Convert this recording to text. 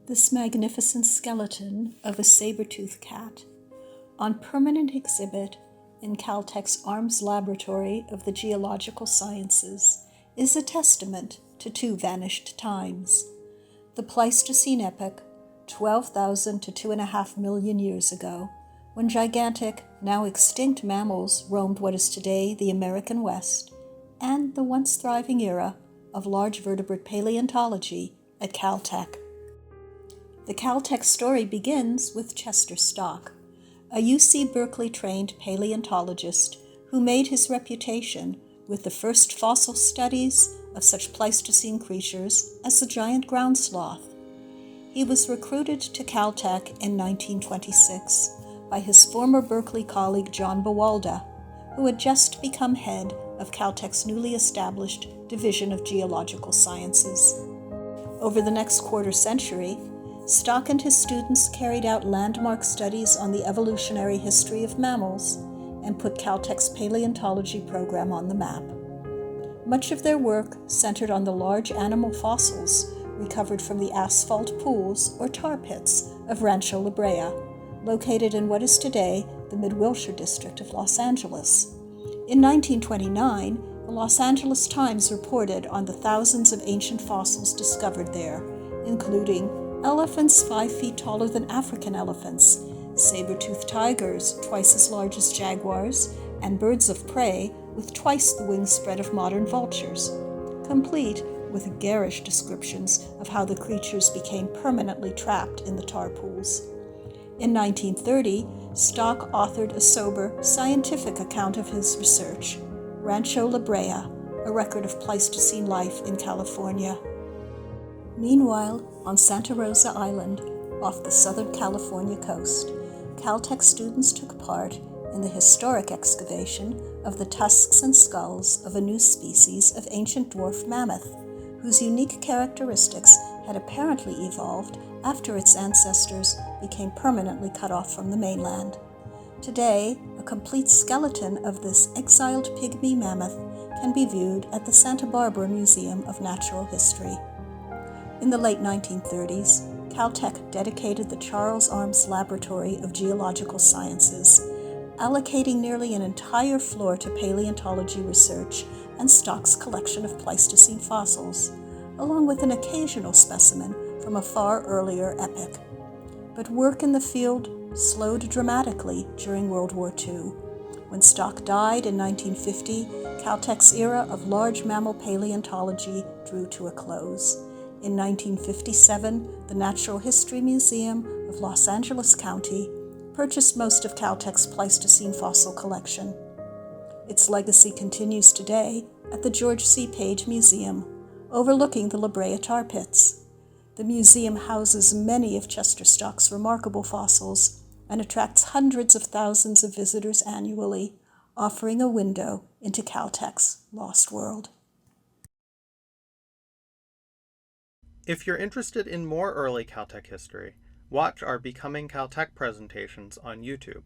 This magnificent skeleton of a saber-toothed cat, on permanent exhibit in Caltech's Arms Laboratory of the Geological Sciences, is a testament to two vanished times. The Pleistocene epoch, 12,000 to 2.5 million years ago, when gigantic, now extinct mammals roamed what is today the American West, and the once thriving era of large vertebrate paleontology at Caltech. The Caltech story begins with Chester Stock, a UC Berkeley trained paleontologist who made his reputation with the first fossil studies of such Pleistocene creatures as the giant ground sloth. He was recruited to Caltech in 1926 by his former Berkeley colleague John Bawalda, who had just become head of Caltech's newly established Division of Geological Sciences. Over the next quarter century, Stock and his students carried out landmark studies on the evolutionary history of mammals and put Caltech's paleontology program on the map. Much of their work centered on the large animal fossils recovered from the asphalt pools or tar pits of Rancho La Brea, located in what is today the Mid-Wilshire district of Los Angeles. In 1929, the Los Angeles Times reported on the thousands of ancient fossils discovered there, including elephants 5 feet taller than African elephants, saber-toothed tigers twice as large as jaguars, and birds of prey with twice the wingspread of modern vultures, complete with garish descriptions of how the creatures became permanently trapped in the tar pools. In 1930, Stock authored a sober, scientific account of his research, Rancho La Brea, a record of Pleistocene life in California. Meanwhile, on Santa Rosa Island, off the Southern California coast, Caltech students took part in the historic excavation of the tusks and skulls of a new species of ancient dwarf mammoth, whose unique characteristics had apparently evolved after its ancestors became permanently cut off from the mainland. Today, a complete skeleton of this exiled pygmy mammoth can be viewed at the Santa Barbara Museum of Natural History. In the late 1930s, Caltech dedicated the Charles Arms Laboratory of Geological Sciences, allocating nearly an entire floor to paleontology research and Stock's collection of Pleistocene fossils, along with an occasional specimen from a far earlier epoch. But work in the field slowed dramatically during World War II. When Stock died in 1950, Caltech's era of large mammal paleontology drew to a close. In 1957, the Natural History Museum of Los Angeles County purchased most of Caltech's Pleistocene fossil collection. Its legacy continues today at the George C. Page Museum, overlooking the La Brea tar pits. The museum houses many of Chester Stock's remarkable fossils and attracts hundreds of thousands of visitors annually, offering a window into Caltech's lost world. If you're interested in more early Caltech history, watch our Becoming Caltech presentations on YouTube.